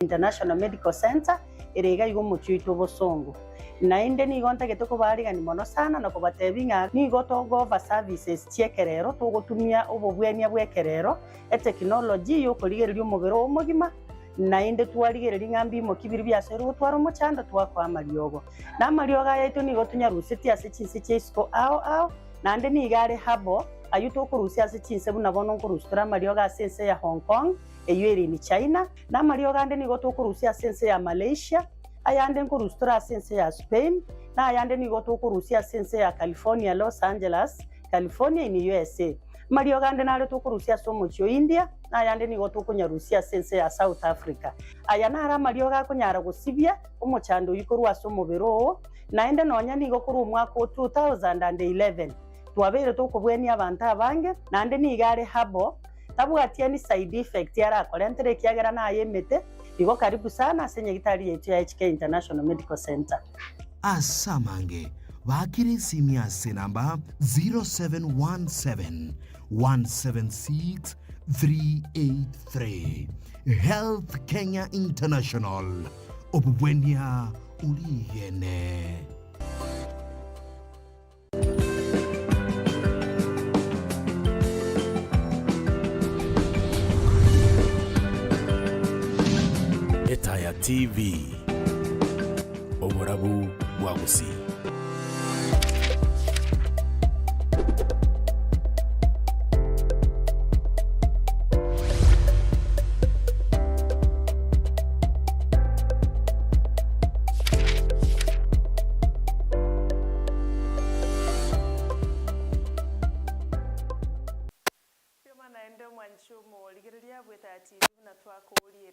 International Medical Center erega igo muchuito bosongo na inde ni gonta getoko bariga ni mono sana na kubatebinga ni gotogo va services chiekerero tugotumia obobwenia bwekerero technology yo koligererio mubero omugima na inde twarigereria ngambi mo kibiri byasero gutwara muchanda twakwa mariogo na marioga yaito ni gotunya rusiti ase chinse chesko ao na inde ni gare habo ayuto kurusia ase chinse buna bono kurustra marioga ase ya Hong Kong eyeri ni China na marioga inde ni gotokurusia ase ya Malaysia ayande kurustra sense ya Spain na ayande ni goto kurusia sense ya California, Los Angeles, California in USA. Mario gande na leto kurusia somo cho India na ayande ni goto kunyarusia sense ya South Africa. Ayana ara Mario ga kunyara gusibia umuchando yikorwa somo bero na ende nonya ni gokuru mwaka 2011. Twabere to kubweni abantu abange na ande ni gare habo tabu atiani side effect yara kolentere kiagera na ayemete. Igo karibu sana senye gitari yetu ya HK International Medical Center. Asamange wakiri simia senamba 0717 176 383 Health Kenya International obubwenia uligene. Etaya TV Omorabu Wagusi.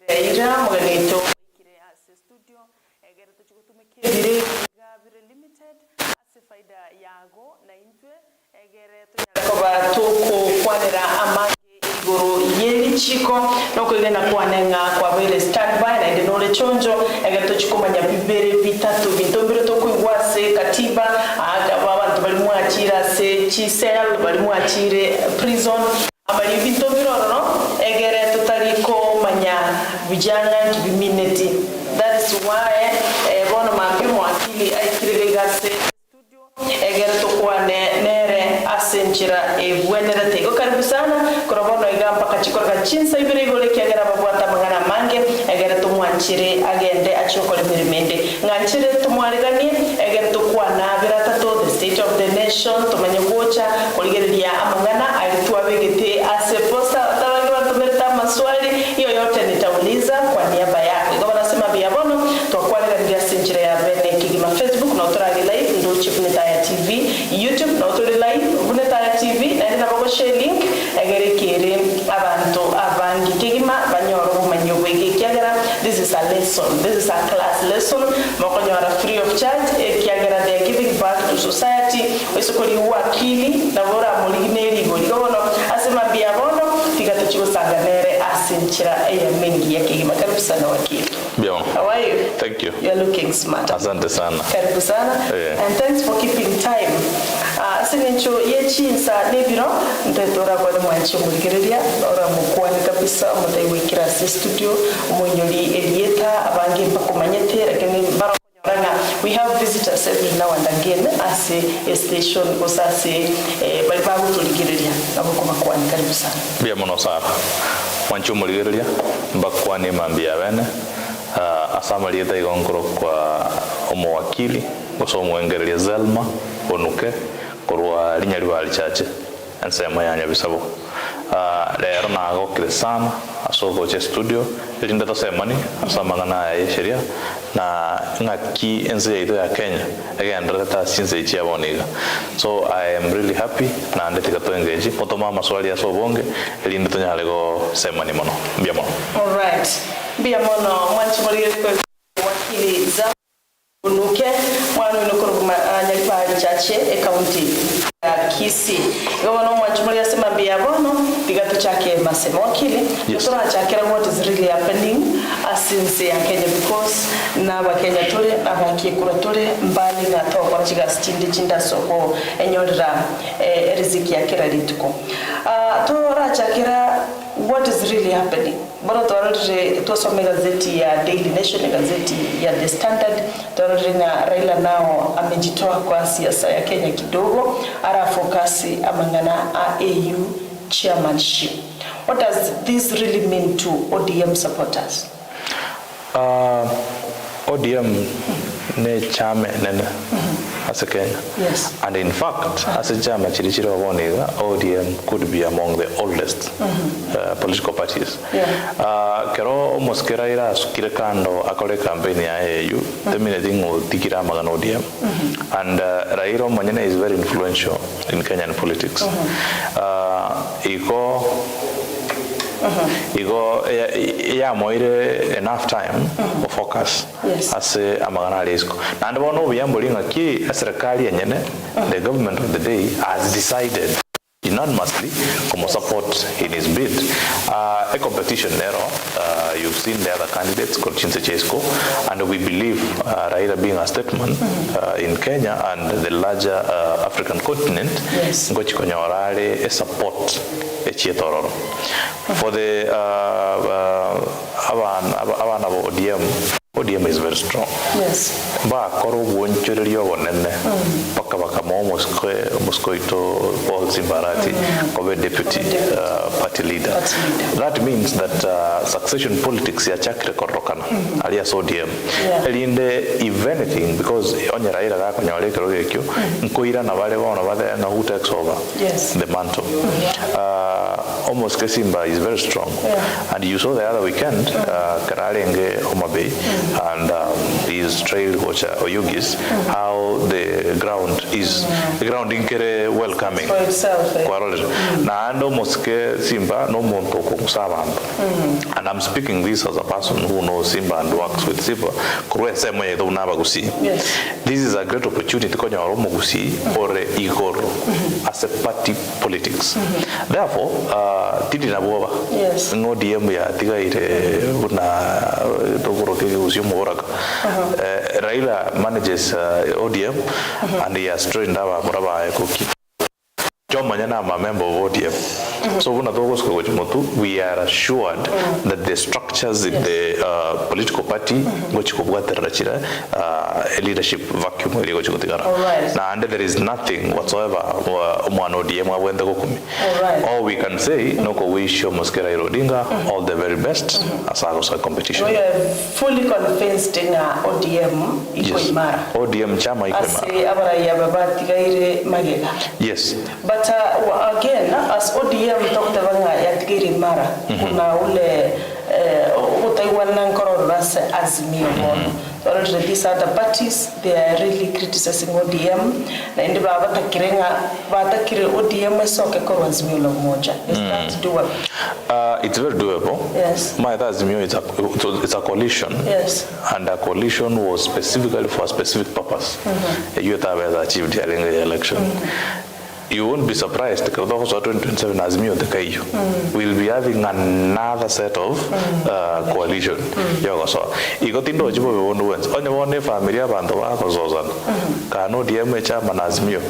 Ira muganeto ikire ase studio egere to chukutumikire gabire limited ase faida yago na intwe egere to nyako tuko kwanera amange igoro yeli chiko noko igena kwanenga kwa bele standby na inde nole chonjo egere to chukumanya bibere bitatu bintombire to kuigwase katiba aga abantu bali mwachira se chisel bali mwachire prison amali bintombiro no egere to tariko manya vijana kibimineti. That is why bono mapimo akili aikirigase studio egere to kwa nere asenchira ebwenera tego karibu sana korobono igamba kachikora chinsa ibire igole kiagera babwata mangana mange egere to mwanchire agende achokole mirimende nganchire to mwareganie egere to kwa na birata to the state of the nation to manyegocha koligeria amangana alituwa begete ase posta tawagiwa tumerita maswali hiyo yote nitauliza kwa niaba yako. Kwa nasema bia bono twakwalira ndia senjira ya bene kigima Facebook na utorali live ndo chip Netaya TV, YouTube na utorali live Netaya TV na ndina bako share link egere kire abantu abangi kigima banyoro bumanyobe kiagera. This is a lesson, this is a class lesson makonyora free of charge kiagera. They are giving back to society wesukoli uakili na bora muligineri gono asema bia bono tigata chigo sanganere asenchira ya mengi ya kigima. Karibu sana wakili. Bien. How are you? Thank you. You're looking smart. Asante sana. Karibu sana. Yeah. And thanks for keeping time. Sinencho yechinsa nebiro ntetora kwa mwanchi muligereria ora mukwani kabisa mutaiwikira studio munyoli elieta abange pakomanyete lakini baraka. We have visitors every now and again as a station osase balibabu tuligereria abukoma kwani karibu sana. Bia monosara. Mwanchi muligereria bakwani mambia bene asama lieta igongoro kwa omowakili gosomo engereria ZELMER BONUKE korwa linyali bali chache ensema yanya bisabo lero nagokire sana asoko che studio ilinda tosemani asama ngana ya sheria na ngaki enze ya Kenya again rata since ichi aboniga. So I am really happy na ndeteka to engage Automa maswali ya sobonge ilinda to nyalego semani mono bia mono. All right, bia mono mwanchi muri ko wakili za BONUKE mwana unokoro nyalipa chache county ya Kisii. Gono mwanchi muri asema bia bono bigato chake masema wakili. So achakira what is really happening since ya Kenya because na ba Kenya tole na banki kura tole mbali na to kwa chiga stindi chinda soko enyodra riziki ya kira lituko. To achakira what is really happening. Bora tuasome gazeti ya Daily Nation, gazeti ya The Standard, tuarina Raila nao amejitoa kwa siasa ya Kenya kidogo, ara fokasi amangana AU chairmanship. What does this really mean to ODM supporters? ODM ne chama nene as a Kenya. Yes. And in fact, as a chama chirichiro woniga, ODM could be among the oldest political parties. Yeah. Kero almost keraira sukire kando akore campaign ya AU, the minute ngo tikira magana ODM. And Raila Manyana is very influential in Kenyan politics. Yeah, moire enough time for focus. Yes. As a amagana risk. And one of yambolinga ki serikali yenyene, the government of the day has decided unanimously to support in his bid. A competition narrow. You've seen the other candidates, Chinse Chesko, and we believe Raila being a statesman in Kenya and the larger African continent, Ngochi Konyorare support Echietoro. For the ODM is very strong. Yes. Ba koro wonchorio wonene paka momo muskoito Paul Simbarati kobe deputy party leader. That means that succession politics ya chakre korokana alias ODM. Elinde if anything, because onye Raila ga konyore kerogekyo nkoira na wale wana wale na who takes over the mantle. Almost Kesimba is very strong. And you saw the other weekend Karalenge Homabay and these trail coach Oyugis, how the ground in Kere welcoming. For itself. Na ando moske Simba no monto kusaba. And I'm speaking this as a person who knows Simba and works with Simba. This is a great opportunity to konya oromo gusi or igoro as a party politics. Therefore, tidi na boba. Yes. No DM ya tiga ire una togoro ke usio moraka. Raila manages ODM and he has trained our Muraba Ekoki. John Manyana, I'm a member of ODM. So we are assured that the structures in the political party which a leadership vacuum. And there is nothing whatsoever all we can say no wish Moskera Rodinga all the very best as a competition. We are fully convinced in ODM Ikoimara. ODM Chama Ikoimara. Yes. But again, as ODM Dr. Vanga Yatigiri Mara, kuna ule utaiwana nkoro rasa azimio mono. So these other parties, they are really criticizing ODM. Na indi batakire ODM soke koro azimio la moja. Is that doable? It's very doable. Yes. My azimio it's a coalition. Yes. And a coalition was specifically for a specific purpose. You have achieved during the election. You won't be surprised because 2027 as me we'll be having another set of coalition. So igotindo jibo we won't win. Only one family abantu bakozozana. Kano DM chairman azimio.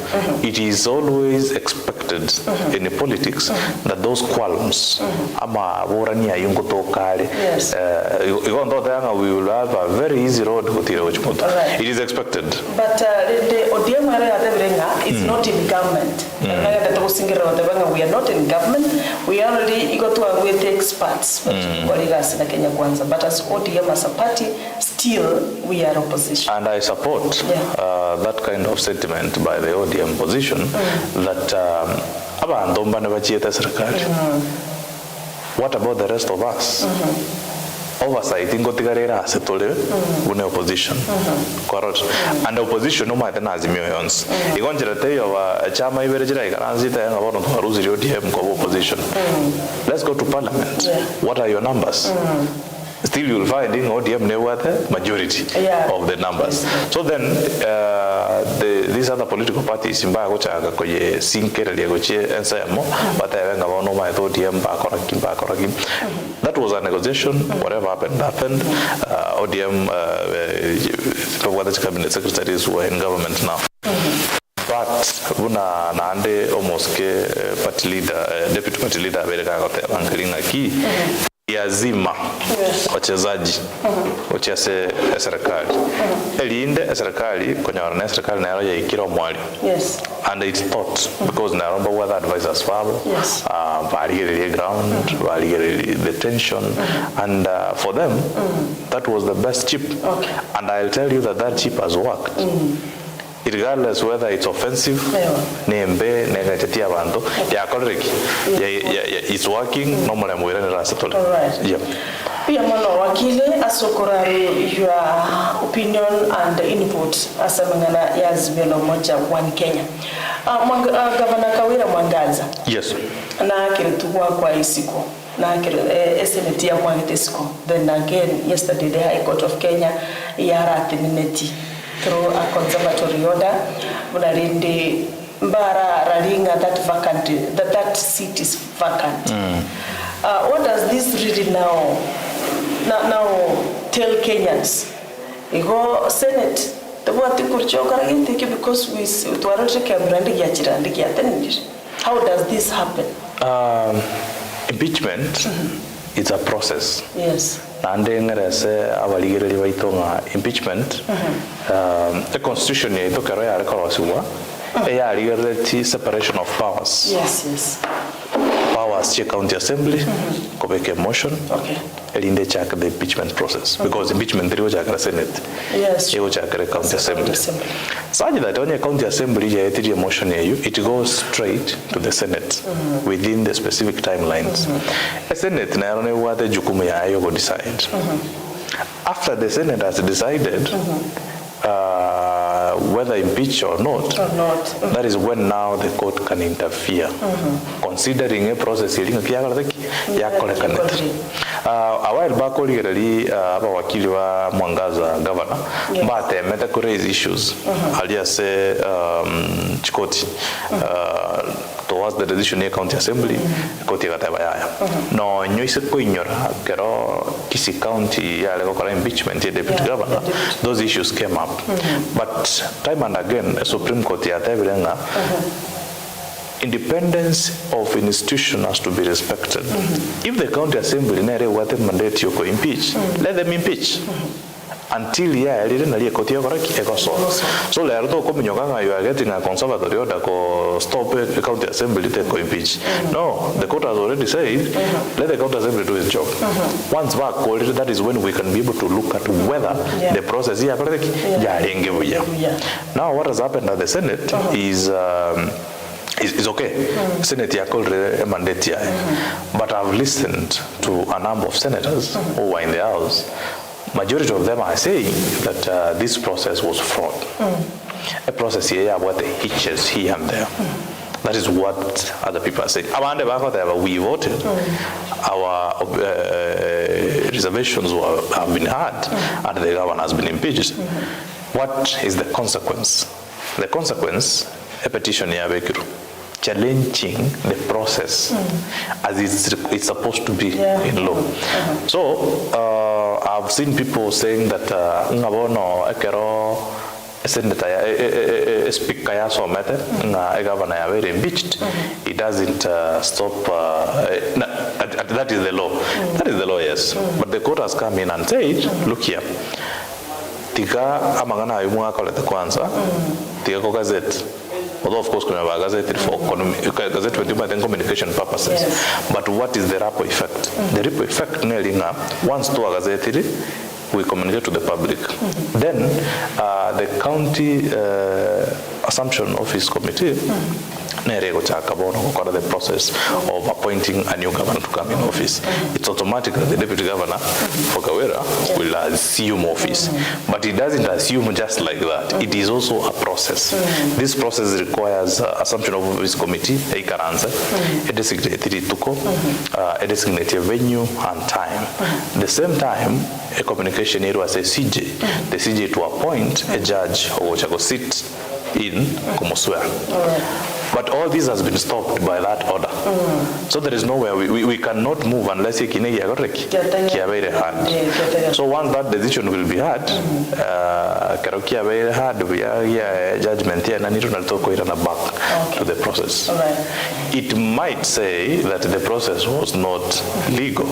It is always expected in politics that those qualms ama borania yungoto kale. We will have a very easy road to it is expected. But the ODM is not in government. We are not in government. We already got to with the experts. But as ODM as a party, still we are opposition. And I support that kind of sentiment by the ODM position that what about the rest of us? Oversight in Gotigarera setole une opposition. Correct. And opposition no matter azimio yons. Igonjera te yo chama iberejira ikanazita yanga bono twaruzi ODM kwa opposition. Let's go to parliament. What are your numbers? Still you will find in ODM never the majority of the numbers. So then these other political parties in Bagocha koye sinkere goche ensemo but I no my ODM bakorakim. That was a negotiation. Whatever happened. ODM cabinet secretaries who are in government now. fact buna nande almost ke party leader deputy party leader bereka gote bangalinga ki yazima wachezaji wachiase serikali elinde serikali konyarana serikali nayo yaikira mwali and it's thought because naromba weather advisors fabo value ground value the tension and for them that was the best chip and I'll tell you that chip has worked regardless whether it's offensive nembe negative abantu yakoreki it's working normally mwira ni rasatole pia mano wakili asokoraru your opinion and input asamangana ya zimelo moja one Kenya Governor Kawira Mwangaza yes na kiritugwa kwa isiko na SNT ya Mwangetesco then again yesterday the High Court of Kenya yara terminate through a conservatory order unarinde mbara ralinga that seat is vacant. What does this really now tell Kenyans? Ego Senate the what because we how does this happen? Impeachment it's a process. Yes. And impeachment the constitution separation of powers. Yes. Powers check county assembly go make a motion and they check the impeachment process because impeachment is the Senate. Yes. It check the county assembly. Such that when the county assembly a motion it goes straight to the Senate within the specific timelines. The Senate na what the jukumu yayo go decide. After the Senate has decided whether impeach or not, that is when now the court can interfere, considering a process a while back already wakili wa Mwangaza governor but to raise issues alias chikoti towards the decision of county assembly koti gataba yaya no nyoise ko ignora kero kisi county ya lego kala impeachment ya deputy governor those issues came up but time and again the Supreme Court ya tabirenga independence of an institution has to be respected. If the county assembly nere what mandate yoko impeach, let them impeach. Until ya didn't really kotia koraki ekoso. So le arto ko minyokanga you are getting a conservatory order ko stop the county assembly to impeach. No, the court has already said let the county assembly do its job. Once back already, that is when we can be able to look at whether the process here now what has happened at the Senate is okay. Senate yakol mandate but I've listened to a number of senators who are in the House. Majority of them are saying that this process was fraud. A process here where the hitches here and there. That is what other people are saying. We voted. Our reservations have been heard and the governor has been impeached. What is the consequence? The consequence, a petition here challenging the process as it's supposed to be in law. So I've seen people saying that senator speaker ya somete na governor ya very impeached. It doesn't stop that is the law. That is the law, yes. But the court has come in and said, look here. Tika amangana ayumwa kolete kwanza. Tika ko gazette. Although of course kuna gazette for gazette with communication purposes. But what is the ripple effect? The ripple effect nelinga once to a gazette we communicate to the public. Then the county assumption office committee the process of appointing a new governor to come in office. It's automatic that the deputy governor for Kawira will assume office. But it doesn't assume just like that. It is also a process. This process requires assumption of office committee, a designated venue and time. The same time, a communication area was a CJ. The CJ to appoint a judge who will sit in Kumoswea. But all this has been stopped by that order. So there is nowhere we cannot move unless you hand. So once that decision will be had, judgment here back to the process. It might say that the process was not legal,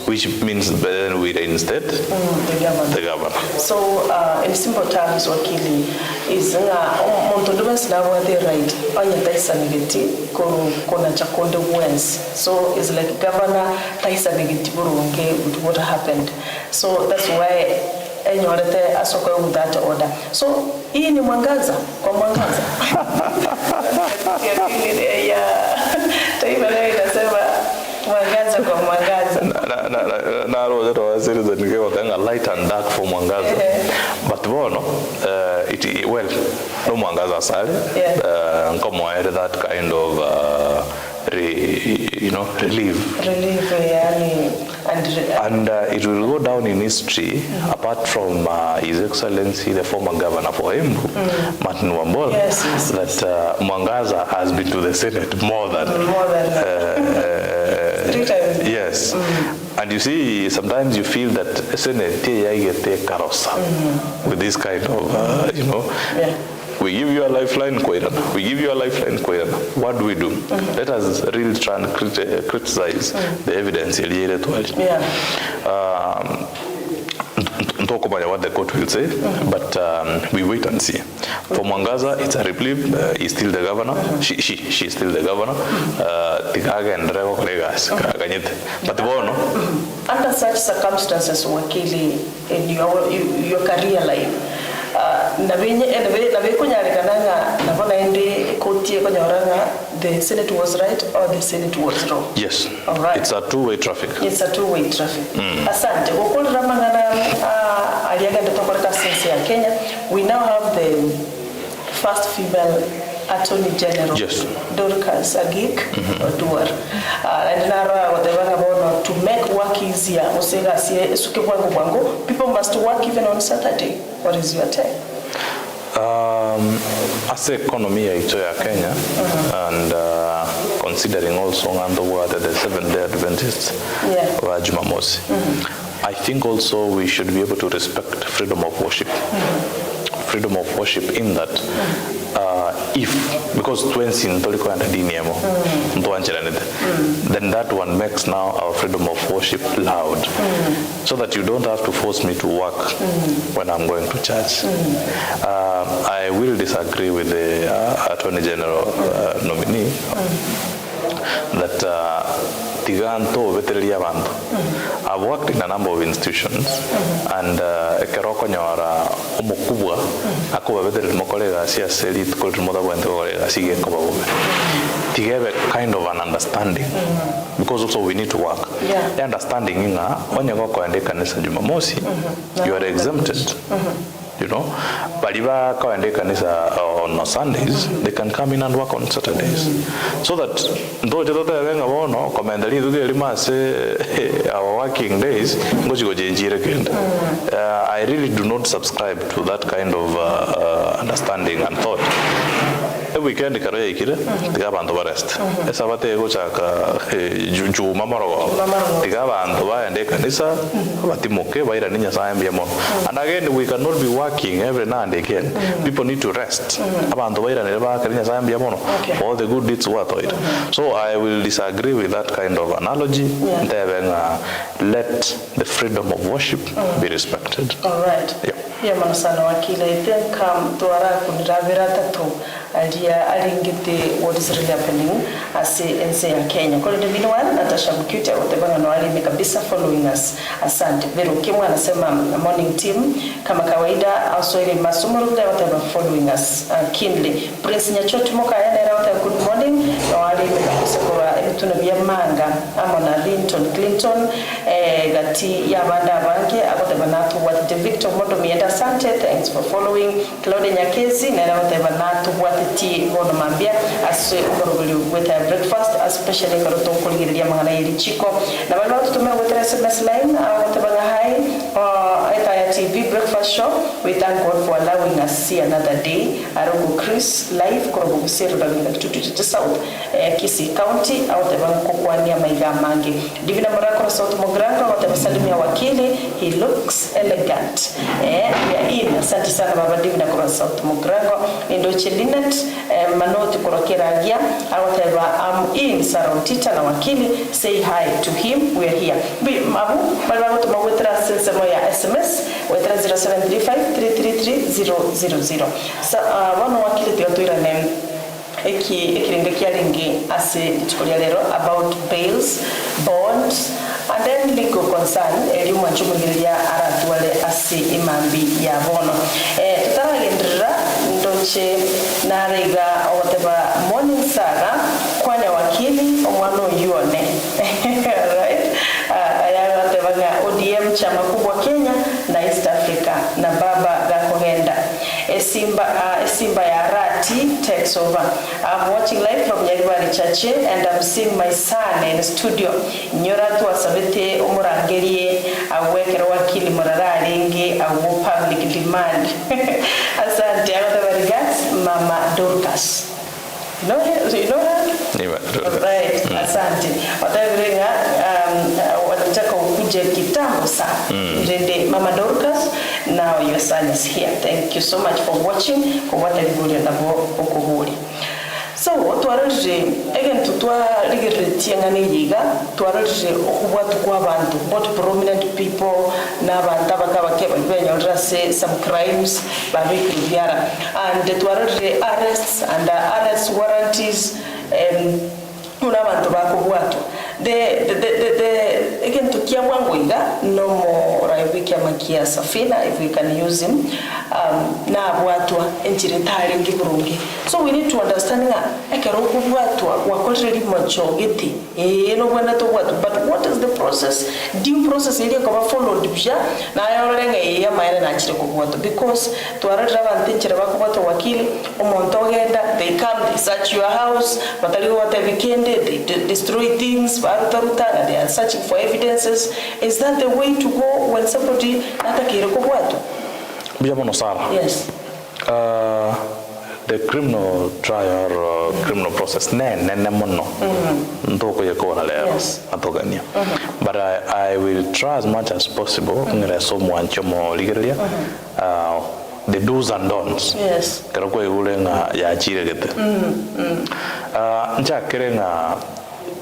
which means then we reinstate the governor. So in simple terms, Wakili, is Montodumas now the right on your Taisanigiti, Kona Chakonde wins. So it's like Governor Taisanigiti with what happened. So that's why enyorete asoka with that order. So hii ni mwangaza kwa mwangaza. Taifa leo inasema mwangaza kwa mwangaza. Na roho zetu wa series ningekuwa kanga light and dark for mwangaza. But bono well no mwangaza sale. Nkomo add that kind of relief. And it will go down in history, apart from His Excellency, the former governor for Embu, Martin Wambola, that Mwangaza has been to the Senate more than 3 times. Yes. And you see, sometimes you feel that Senate with this kind of, we give you a lifeline, Koirana. We give you a lifeline, Koirana. What do we do? Let us really try and criticize the evidence. Talk about what the court will say, but we wait and see. For Mwangaza, it's a reprieve. He's still the governor. She's still the governor. But under such circumstances, Wakili, in your career life, the Senate was right or the Senate was wrong? Yes. All right. It's a two-way traffic. It's a two-way traffic. Asante. Kenya. We now have the first female Attorney General, Dorcas Agik Oduor. To make work easier, people must work even on Saturday. What is your take? As the economy of Kenya, and considering also the Seventh-day Adventists of Jumamosi, I think also we should be able to respect freedom of worship. Freedom of worship in that because then that one makes now our freedom of worship loud, so that you don't have to force me to work when I'm going to church. I will disagree with the Attorney General nominee that I've worked in a number of institutions, and keroko nyara umukubwa akuba betere mokolega sia seli tukol moda bwente kolega sige ko babume tigebe kind of an understanding, because also we need to work. The understanding inga onye ko ende kanisa Jumamosi, you are exempted. Baliba kaende kanisa on Sundays, they can come in and work on Saturdays. So that those that are going on, commentary to the our working days, I really do not subscribe to that kind of understanding and thought. Weekend kare ikire tiga bantu barest esa bate go chaka ju mamaro tiga bantu ba ende kanisa batimoke baira ninya saambia mo. And again, we cannot be working every now and again. People need to rest. Abantu baira ne ba karinya saambia mo all the good deeds worth it. So I will disagree with that kind of analogy. Let the freedom of worship be respected. All right. Yeah, manasana wakile. I think tuara kunravira tatu alingete what is really happening as in Kenya. Kwa hiyo ndio Natasha Mkute watebanga na wale kabisa following us. Asante. Vero Kimwa anasema morning team kama kawaida, also ile masomo ruda wateba following us. Kindly Prince Nyachoti Moka yana wateba good morning na wale kabisa kwa tunabia manga ama na Clinton gati ya banda banke akoteba natu what the Victor Mondo mienda. Asante, thanks for following. Claude Nyakezi na wateba natu what tea ono mambia aswe ukaruguli with a breakfast, especially karoto kuligiria mangana yiri chiko na wale watu tumea with SMS line watebanga hai ita TV Breakfast Show. We thank God for allowing us to see another day. Arogo Chris live Korogo Buseru Babinga Tutu South Kisii County out the Bankokwania Maiga Mange. Divina Morako South Mogrango out the Salimia Wakili. He looks elegant. Asante sana Baba Divina Koro South Mogrango. Indoche Linet Manoti Korokeragia out the in Sarontita na Wakili. Say hi to him. We are here. Mabu Baba Tumawetra Sensamoya SMS Wetra 0735-333-000. So one Wakili Teotura name Ekiringi ase lero about bails, bonds, and then legal concern. Elimu nchumugilia aratuale ase imambi ya bono. Tutaragendera ndoche narega whatever morning saga kwanya wakili omwano yuone. Right? Ayawatebanga ODM chama kubwa Kenya na East Africa na baba gakogenda. Simba ya Rati takes over. I'm watching live from Nyaribari Chache and I'm seeing my son in the studio. Nyoratu asabete umurangerie awekera wakili murararingi awu public demand. Asante regards Mama Dorcas. You know her? Right. Asante. Wataviringa wataka ukuje kitambo sana. Rende Mama Dorcas. Now your son is here. Thank you so much for watching. For what everybody nabo okuhuri. So twararije again tutwa ligiretiangane yiga twararije okubwatu kwa bantu both prominent people na bantu bakabakeba benyorra say some crimes babikivyara and twararije arrests and arrest warranties una bantu bakubwatu the again tukia mwangoiga no more raibikia makia safina if we can use him na bwatwa enchiretari ngiburungi. So we need to understand nga ekero kubwatwa wakolredi machogeti no bwana to bwatu, but what is the process, due process ile ko followed bya na yorenge ya maana na chire kubwatu because twarara bantinchira bakubwatu wakili omonto ogenda they come they search your house batali what weekend they destroy things baruta and they are searching for evidences. Is that the way to go when somebody atakire kubwatu? Yes. The criminal trial or criminal process yes. But I will try as much as possible the do's and don'ts. Yes.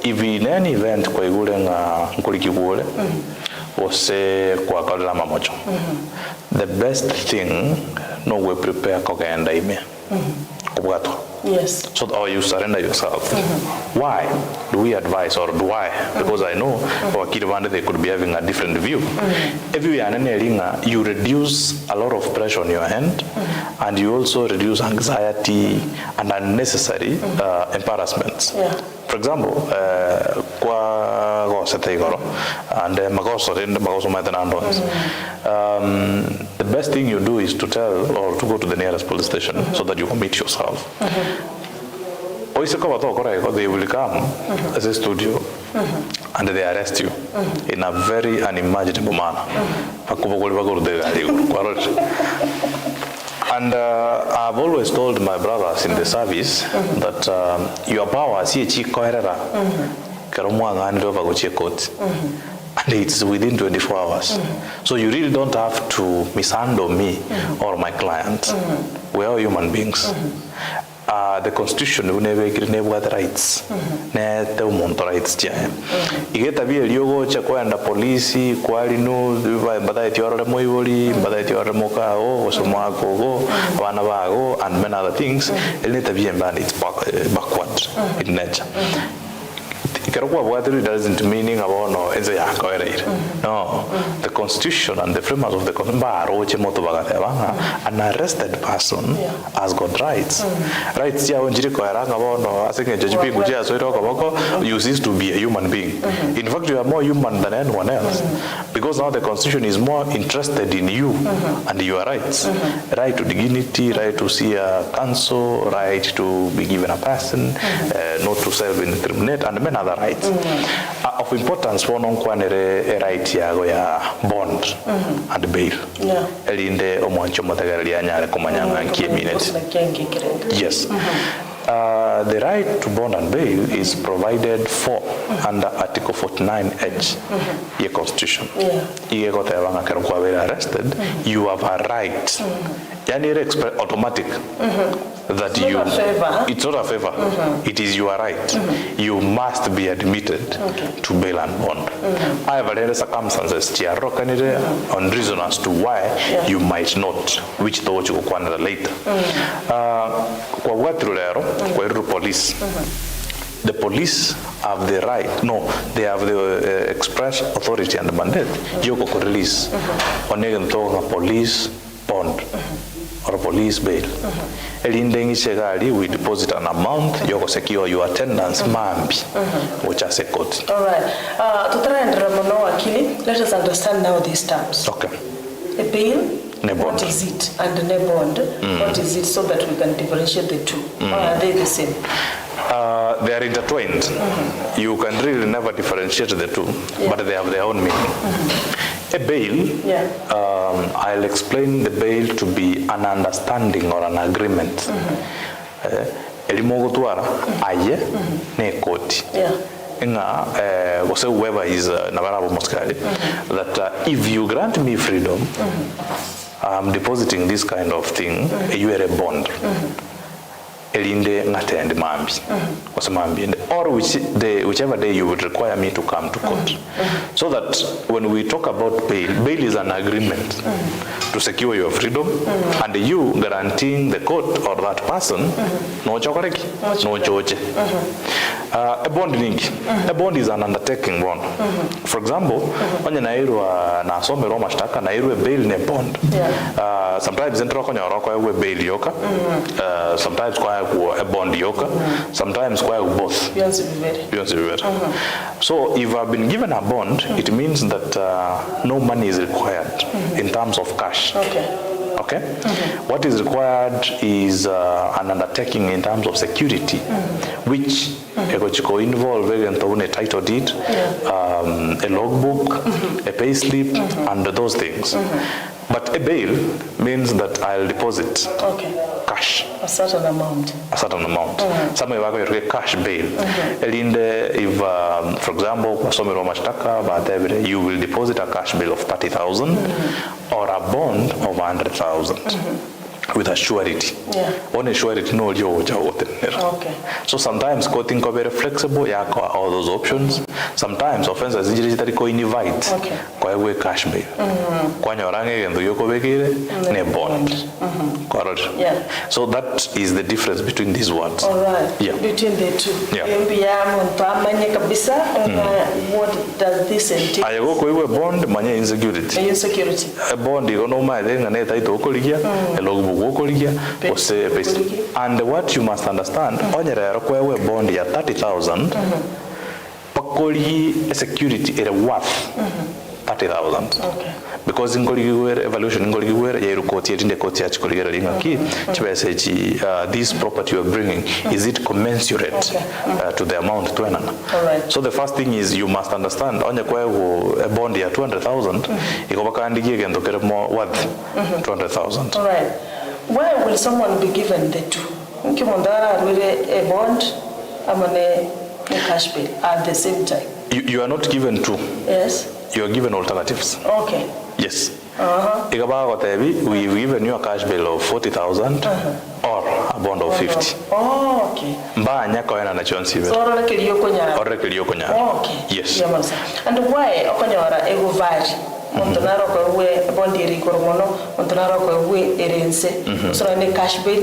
If in any event kwa igulenga nkulikibule ose kwa kalala mamocho. The best thing no we prepare kogenda ime. Kubwato. Yes. So or you surrender yourself. Why do we advise or do I? Because I know wakili wande they could be having a different view. If you are you reduce a lot of pressure on your hand and you also reduce anxiety and unnecessary embarrassments. Yeah. For example, kwa goseteigoro and magoso the best thing you do is to tell or to go to the nearest police station so that you commit yourself. They will come as a studio and they arrest you in a very unimaginable manner. And I've always told my brothers in the service that your power is and it's within 24 hours. So you really don't have to mishandle me or my client. We are human beings. The constitution will never give rights. Never rights. You get a bill, you go check when the police, quality no, but I tell them but I tell them go, and many other things. It need be it's backward in nature. Doesn't meaning about no, the constitution and the framework of the constitution, an arrested person has got rights. Rights you cease to be a human being. In fact, you are more human than anyone else. Because now the constitution is more interested in you and your rights. Right to dignity, right to see a counsel, right to be given a person, not to self-incriminate, and many other rights. of importance for non-quanere right yago ya bond and bail. Elinde omwancho motagalia nyale kumanyanga nkie minute. Yes. The right to bond and bail is provided for under Article 49H your Constitution. You are arrested, you have a right. Automatic that it's not a favor. It is your right. You must be admitted to bail and bond. I have other circumstances on reason as to why you might not, which thought you will later. Police. The police have the right, they have the express authority and mandate. You could release on a police bond or a police bail. We deposit an amount, you can secure your attendance, which is a court. All right. Let us understand now these terms. Okay. A bail, what is it? And a bond, what is it, so that we can differentiate the two? Or are they the same? They are intertwined. You can really never differentiate the two, but they have their own meaning. A bail, I'll explain the bail to be an understanding or an agreement. Whoever is that if you grant me freedom, I'm depositing this kind of thing, you are a bond. Or whichever day you would require me to come to court. So that when we talk about bail is an agreement to secure your freedom, and you guaranteeing the court or that person, no chokoreki, no choche. A bond link. A bond is an undertaking bond. For example, when you na some Roma staka na bail ne bond. Sometimes entro konya roko bail yoka. Sometimes a bond yoka. Sometimes both. So if I've been given a bond, it means that no money is required in terms of cash. Okay? What is required is an undertaking in terms of security, which involve a title deed, a logbook, a pay slip, and those things. But a bail means that I'll deposit cash. A certain amount. Some of you cash bail. If, for example, you will deposit a cash bail of 30,000 or a bond of 100,000. With a surety. On a surety, no. So sometimes courting is very flexible, all those options. Sometimes offenses injuries that invite cash bail. Bond. So that is the difference between these words. All right. Between the two. What does this entail? I go bond, money insecurity. Insecurity. A bond, you know, my then and and what you must understand, on your bond, 30,000, a security is worth 30,000. Because in evaluation, this property you are bringing, is it commensurate to the amount? So the first thing is you must understand, on your a bond here 200,000, you can get more worth 200,000. All right. Why will someone be given the two? A bond and a cash bail at the same time? You are not given two. Yes. You are given alternatives. Okay. Yes. We've given you a cash bail of 40,000 or a bond of 50. Oh, okay. Yes. And why Montanaro bondi Cormono, Montanaro Erense, so a cash bail,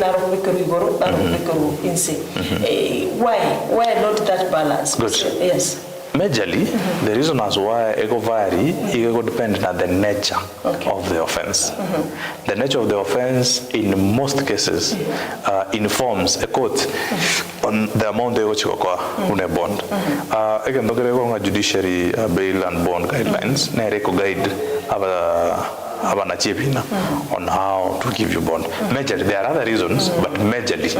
Why not that balance? Good. Yes. Majorly, the reason as why ego vary, ego depends on the nature of the offense. The nature of the offense, in most cases, informs a court on the amount they watch on a bond. Again, the judiciary bail and bond guidelines, guide abana chipina on how to give you bond. Majorly, there are other reasons, but majorly,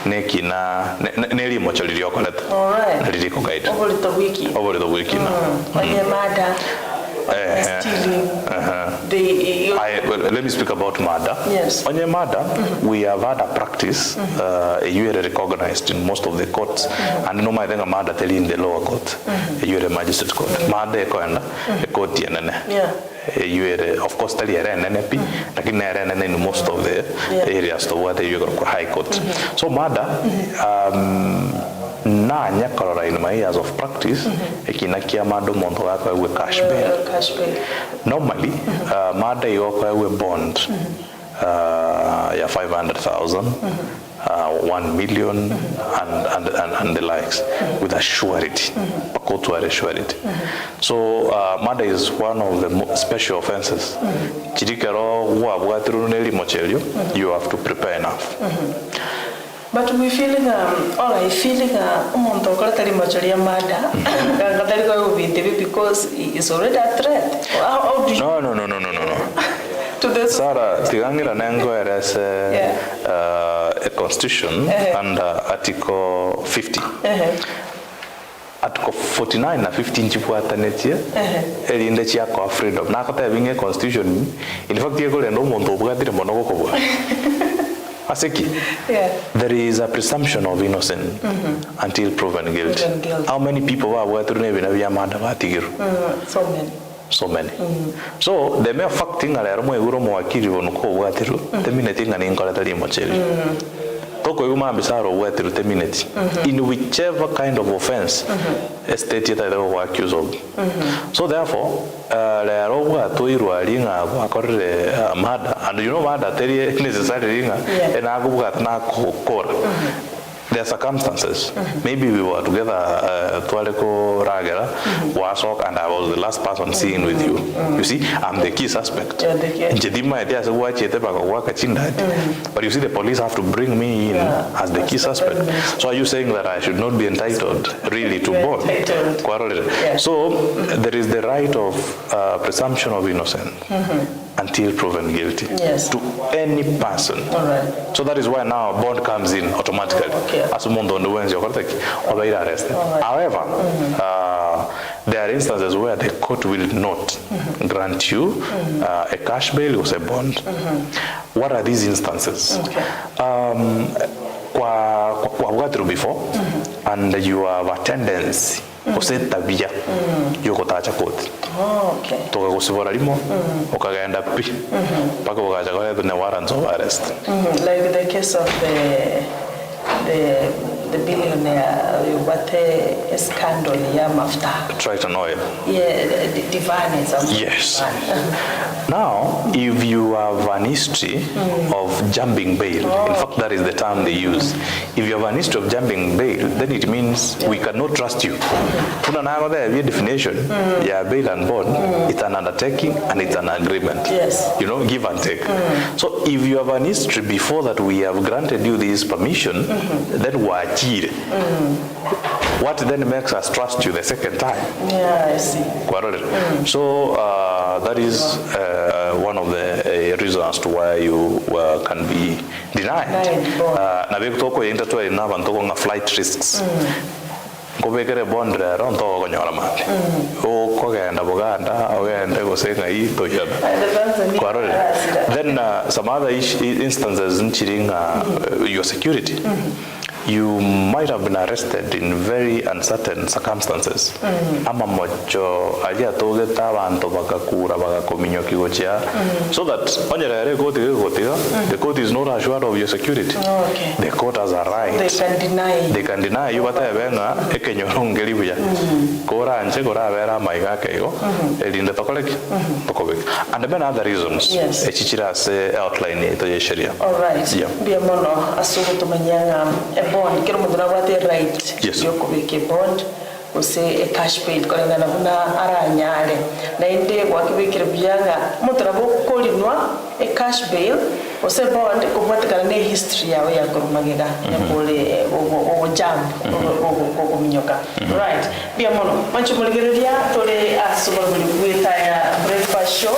nekina neli mocho liliokoleta. All right. Liliko guide. Over the wiki na. Onye mada. Stealing. Let me speak about murder. Yes. On your murder, we have had a practice, you are recognized in most of the courts, and no matter a murder tell in the lower court, you are a magistrate court. Murder a court yeah. Of course, tell you NNP, like in most of the areas to where you go high court. So murder, na nyakorora in my years of practice, ekinakia mado mondo wako we cash bail. Normally, murder yoko we bond, ya 500,000, 1 million, and the likes, with a surety, a court to a surety. So murder is one of the special offenses. Chirikero you have to prepare enough. But we feeling because it's already a threat. How do you No. To this Sarah, Tigangira Nango has a constitution under Article 50. Article 49 na 15 chifuata netia elinde chiako freedom na kota having a constitution in fact yego lendo mondo bugati mono ko Aseki, there is a presumption of innocence until proven guilty. How many people are worth So many. So the mere fact thing are mo eguro mo akiri bonuko watiru terminating an incorrectly mocheli. Toko yuma bisaro watiru terminate. In whichever kind of offense stated that they were accused of. So therefore, le rowa to irualinga akore murder, and you know murder teri necessary ringa and agubuga na kokora. There are circumstances. Maybe we were together, Tualeko Ragera, Wasok, and I was the last person seeing with you. You see, I'm the key suspect. But you see, the police have to bring me in as the key suspect. So are you saying that I should not be entitled really to bond? So there is the right of presumption of innocence. Until proven guilty to any person. So that is why now bond comes in automatically. As mundo on the Wednesday or arrested. However, there are instances where the court will not grant you a cash bail or a bond. What are these instances? Before, and you have attendance. Tabia yuko tacha court. Toka kusibora limo ukagenda pi paka ukaja kwa the warrants of arrest. Like the case of the billionaire what a scandal ya mafuta. Triton oil. Yeah, divine is yes. Now, if you have an history of jumping bail, in fact that is the term they use. If you have an history of jumping bail, then it means we cannot trust you. There definition, yeah, bail and bond, it's an undertaking and it's an agreement. Yes. You know, give and take. So if you have an history before that we have granted you this permission, then we're cheated. What then makes us trust you the second time? Yeah, I see. So that is one of the reasons to why you can be denied. Na bekutoko intertwine na bantoko nga flight risks. Kobekere bond around to konyora mate. O kogenda Buganda, ogenda gosenga ito yana. Then some other instances in cheating your security. You might have been arrested in very uncertain circumstances. Ama mocho alia toge tabanto bakakura bakakominyo kigochia. So that the court is not assured of your security. The court has a right. They can deny you what I venga ekenyorongeli buya. Kora anche kora vera maiga kego elinde tokoleki tokobek. And many other reasons. Yes. Echichira se outline to Sharia. All right. Yeah. Be mono asugo tumanyanga bond kero mudura wate right. Yes. Yoko beke bond use a cash bail kolanga na buna aranyale na inde wakibekere byanga mudura bokolinwa a cash bail use bond kubwatikana ne history yawe ya kurumagega yakole o jam o minyoka. Right. Be mono manchi muligeria tole asugo buli kweta ya breakfast show.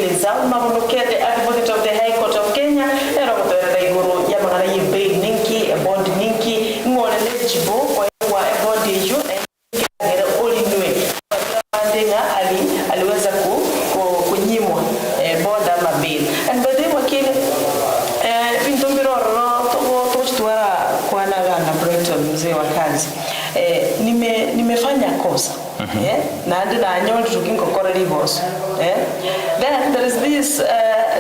wakili ZELMER BONUKE, the advocate of the High Court of Kenya, era gutwerera iguru ya magana ye bail ninki e bond ninki ngone eligible kwa bond hiyo ngere olinwe ndenga aliweza kunyimwa bond ama bail. And by the way wakili pinto miroro tochtuara kwa na Brighton mzee wa kazi nimefanya kosa na ndio na nyondo tukingo korali boss then there is this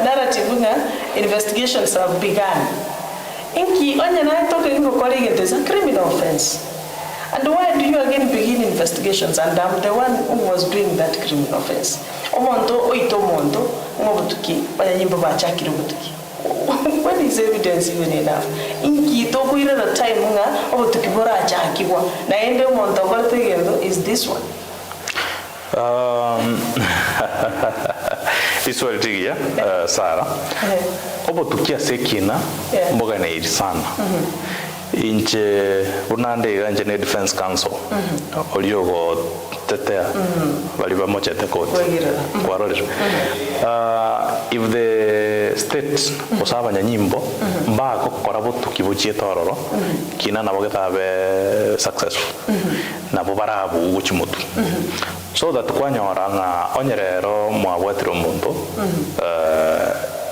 narrative investigations have begun inki onya na to kingo korali it is a criminal offense. And why do you again begin investigations and I'm the one who was doing that criminal offense? Omonto oito mondo ngobutuki banyimbo bachakira butuki. When is evidence even enough? Inki to kuira the time nga obutuki bora achakibwa na ende omonto kwatego is this one. This will dig ya Sarah. Obutuki asekina mboga na iri sana. Inche bunande ganje ne defense council oliogo tetea bali bamochete court kwarorero if the state osabanya nyimbo mbako kora butuki buchie tororo kina nabo getabe successful nabo barabu guchimutu so that kwanyoranga onyerero mwabwatiro muntu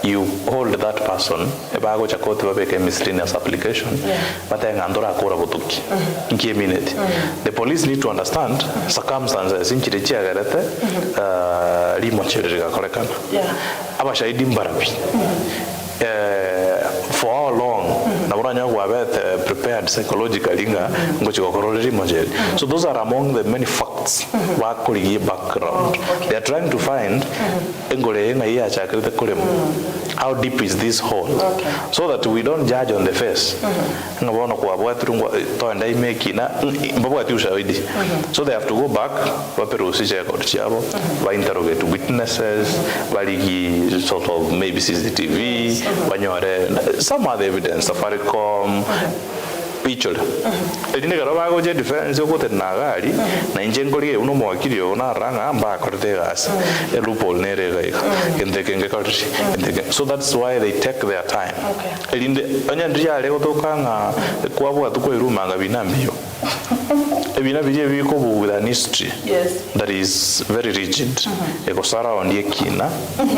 you hold that person ebago chakoti babeke miscellaneous application but ngandora akora butuki inki minute the police need to understand circumstances inchire chiagarete limo chirega korekana abashahidi mbarabi for how long naburanya gwabet prepared psychologically ngochikokorori mojeri. So those are among the many facts wakuri background. They are trying to find engole na iya chakrite kulemu how deep is this hole so that we don't judge on the face ngabona kwabwatru to ndai make na mbabwati ushahidi. So they have to go back waperusi record chabo ba interrogate witnesses baligi sort of maybe CCTV banyore some other evidence Safaricom picture edine garaba go je defense ko tenagari na injengori uno mwakiri ona ranga amba korte gas e loophole ne rega kende kenge korti so that's why they take their time edinde anya ndria le gotokanga kwabwa tuko iruma ngabinambio ebina bije biko with an history that is very rigid eko sara ondie kina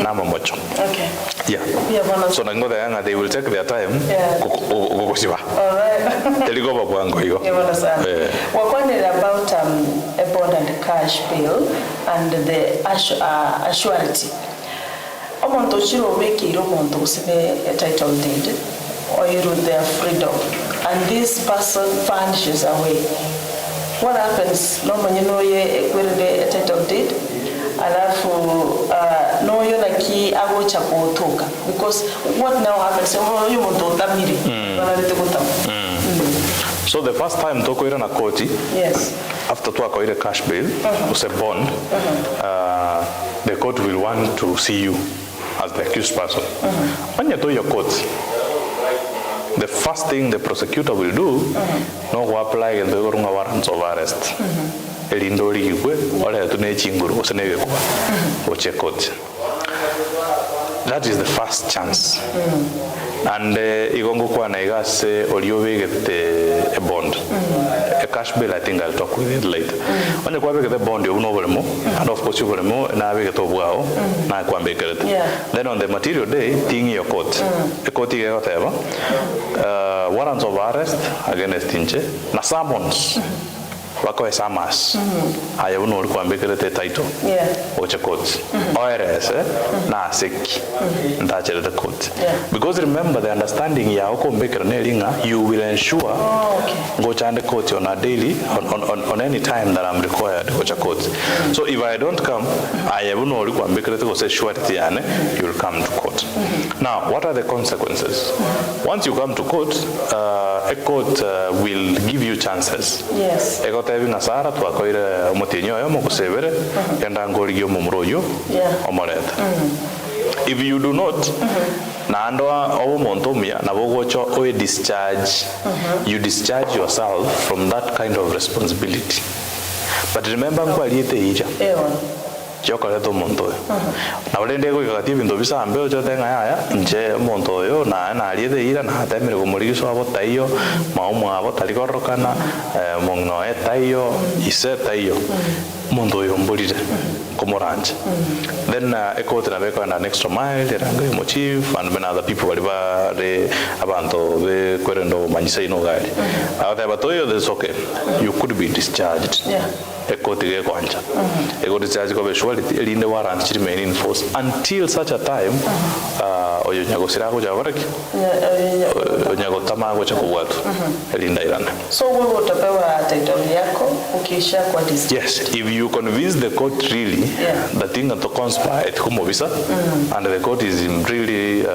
na mamocho so nango they will take their time kokosiba teligo babwango hiyo wakwanira about a bond and cash bill and the assurity omonto chiro meki omonto usine title deed or you their freedom and this person vanishes away. What happens? No man you know ye kwere title deed alafu no yo naki ago chako toka because what now happens you muntu tamiri banalete kutamu. So the first time toko ira na koti after to akoire cash bail use bond the court will want to see you as the accused person. When you do your court the first thing the prosecutor will do no apply the warrants of arrest elindori gikwe ole tune chinguru osenege kwa oche court. That is the first chance and igongo kwa na igase oliobegete a bond a cash bill. I think I'll talk with it later. When you kwa begete bond you know volemo and of course you volemo na begete obwao na kwa bekerete then on the material day thing your court a courtige whatever warrants of arrest against inche na summons wako esamas aya uno ulikuwa mbekerete title oche court ORS na seki ndachere the court because remember the understanding ya uko mbekere nelinga you will ensure go chande court on a daily on any time that I'm required go cha court. So if I don't come aya uno ulikuwa mbekerete go say surety yane you will come to court. Now what are the consequences? Once you come to court a court will give you chances. Having a Sara to acquire a motinho, a mocosevere, and angorigio mumroyo, or moreta. If you do not, Nandoa or Montomia, Navogocho or discharge, you discharge yourself from that kind of responsibility. But remember, kiokoretwo omonto oyo nabo rende goikagati ebinto bisambe ochote ng'aya nche omonto oyo na ariete ira natemire komorigiswa abo taiyo maumu abo tari kororokana mong'ino etaiyo ise taiyo omonto oyo mborire komoranje then ekoti nabo ekoenda an extra mile eranga omo chief and many other people bari bare abanto bekwerenda obomanyisa ino gari agoteba toyo this okay you could be discharged ekoti gekwanja ekoti discharge kobe surety erinde warrant chiri remain in force until such a time oyo nyagosira goja goreki nyagotama goja kubwatu erinda irana. So wewe utapewa title yako ukisha kwa discharge? Yes, if you convince the court really the thing to conspire it kumo visa and the court is really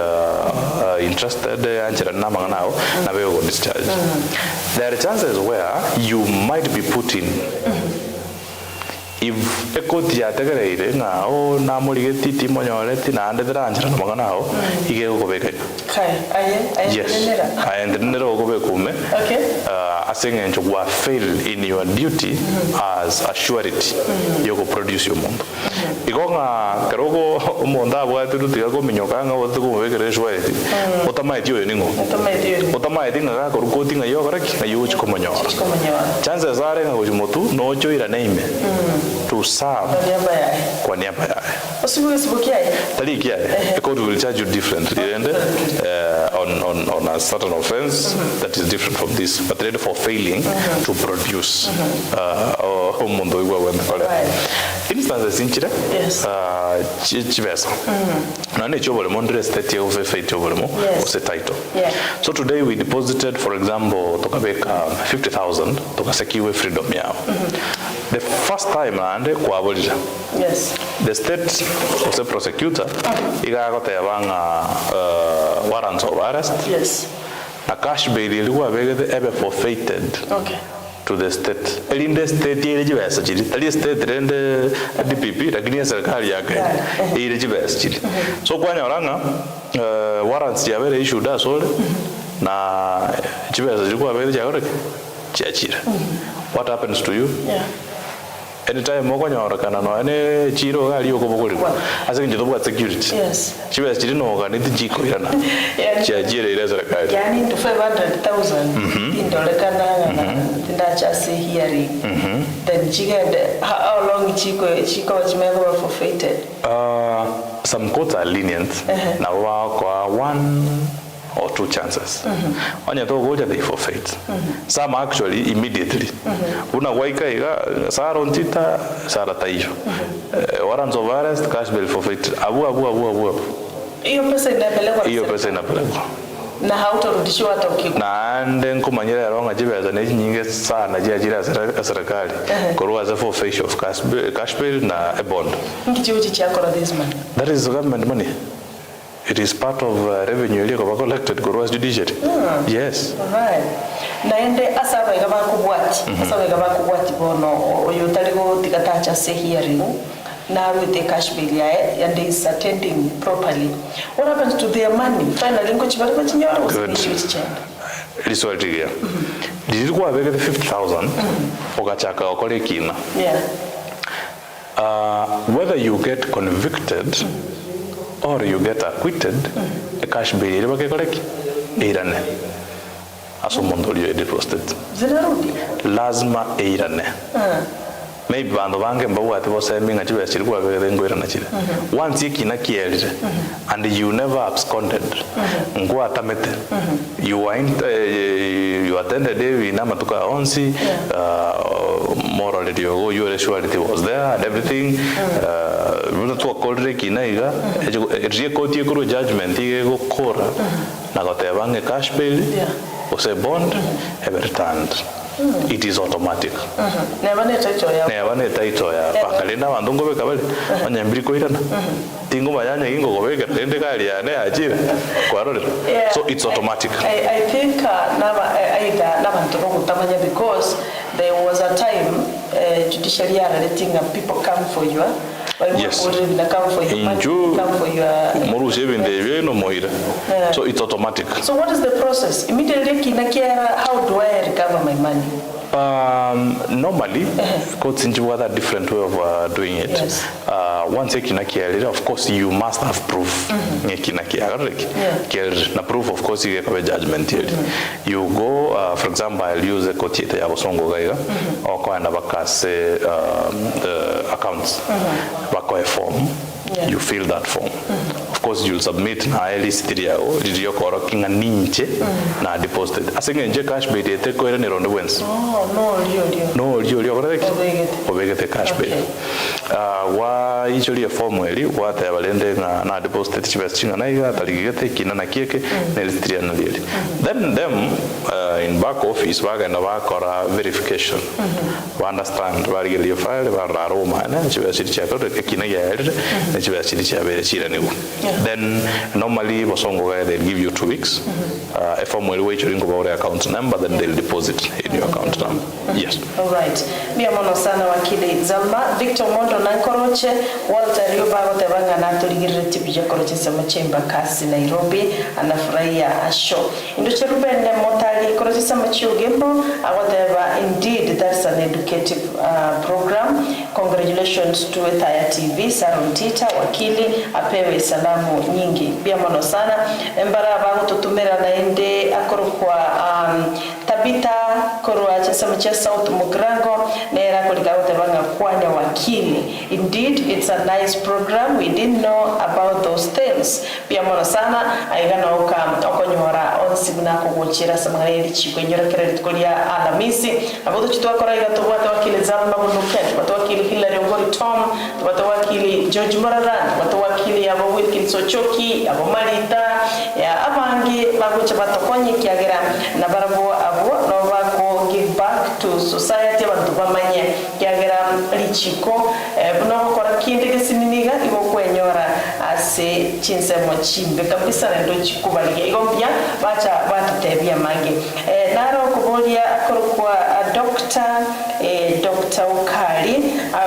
interested anchira namanga nao na wewe go discharge. There are chances where you might be put in if ekoti yategereire ngao na murigeti timonyoreti na ndethera anjira namanga nao ige gukobeka ayendenera okobekume asengencho gwa fail in your duty as a surety yoko produce omonto igonga kerogo omonda abwatiru tigago minyokanga wote kumubekere surety otamaiti oyo ningo otamaiti ngaga korukoti ngayo garaki ngayo chikomonyora chances are ngagochimotu nocho ira naime to serve kwa niaba yae taliki yae the court will charge you differently and on a certain offense that is different from this but ready for failing to produce omondo igwa wenda kole instances inchire chibesa nane chobole mondre state ya ufe chobolemo ose title so today we deposited for example tokabeka 50,000 tokasekiwe freedom yao the first time ande kwa abolira the state was a prosecutor igagote yabanga warrants of arrest na cash bail ilikuwa begede ebe forfeited to the state elinde state ile jibesa chiri ali state rende DPP lakini serikali yake ile jibesa chiri so kwanya oranga warrants ya bere issued asole na jibesa ilikuwa bere jagore chiachira what happens to you anytime moko nyorakana no ane chiro gali okobogorwa ase nje tobwa security chibe chiri no gani tijiko irana chiajire ile serikali yani into 500,000 indolekana ndacha see hearing then chigende how long chiko chimego forfeited some courts are lenient na kwa one or two chances. Onye to goja they forfeit. Some actually immediately. Una waika iga sara ontita sara taiyo. Warrants of arrest cash bail forfeit. Abu. Hiyo pesa inapelekwa. Na hautarudishiwa hata ukiko. Na ande nkumanyira yaronga jibeza ne nyinge sana jira serikali. Korwa za forfeit of cash bail na a bond. Nkichiuchi chako na this money. That is government money. It is part of revenue ile kwa collected Gorua's judiciary. Yes. Alright. Naende asaba igaba kubwati bono oyo taligo tikatacha se hearing na with cash bill yae and is attending properly. What happens to their money? Finally ngo chibali kwa chinyora usibishicha. Riswaltigia. Dilikuwa bega 50,000 okachaka okole kina. Whether you get convicted or you get acquitted, the cash bail ile bake koreki irane asomondo liyo deposited zinarudi lazima irane maybe bandu bange mbawu ati bose minga chibe chirikuwa beke ngo irana chire once ikina kielire and you never absconded ngo atamete you attended we na matuka onsi morally your surety was there and everything to akolre kinaiga rekoti ekuru judgment igego kora na gotebange cash bail ose bond have returned it is automatic never net title ya pakalenda bandu ngobe kabale onyambiri ko irana tingo mayanya ingo gobeka rende kali ya ne ajira kwarore so it's automatic. I think nabantu bokutamanya because there was a time judiciary are letting people come for you. Yes. So what is the process? Immediately, how do I recover my money? Normally, courts in Jibuati have a different way of doing it. Yes. Once of course, you must have proof. Na proof, of course, you have a judgment. You go, for example, I'll use a kotita ya bosongo gaiga, or ko anda bakase the accounts, bako a form. Yeah. You fill that form. Of course, you'll submit na list dirio koro kinga ninche na deposited. Asinga nje cash bait ete ko era ni rondo wens. No, you correct. Obegete cash bait. Wa ichori form weli wa te balende na deposited chibes na iga taligete kina na kieke na list na lili. Then them in back office waga na wakora verification. We understand wari geli file wa raroma na chibes chiako kina ya then normally they'll give you 2 weeks. A form will wait during about the account number, then they'll deposit in your account number. Yes. All right. Miamono sana wakili ZELMER Victor Mondo na Koroche Walter Yubago tebanga na tuligirire tipija Koroche sama chamber kasi Nairobi anafurahia asho. Indoche Ruben Motali Koroche sama chiugembo whatever. Indeed, that's an educative program. Congratulations to Etaya TV ONTITA wakili apewe salamu nyingi bia mono sana embara bago tutumera na ende akoro kwa tabita korwa chasama cha South Mugrango nera kolika utebanga kwanya wakili. Indeed, it's a nice program. We didn't know about those things. Bia mono sana aigana okonyora onsigna kugochira samangari chikwenyora credit kolia alamisi abodo chitwa kora igato watu wakili ZELMER BONUKE watu wakili Hillary Ongori Tom watu wakili George Moraran watu wakili abo Wilkin Sochoki abo Marita ya abangi bagucha batokonye kiagera na barabo abo no bako give back to society abantu bamanye kiagera lichiko buno kora kinde gesininiga igo kwenyora ase chinsemo chimbe kabisa ndo chikubalige igo bya bacha batutebia mage naro kubolia akorokwa Dr. Ukali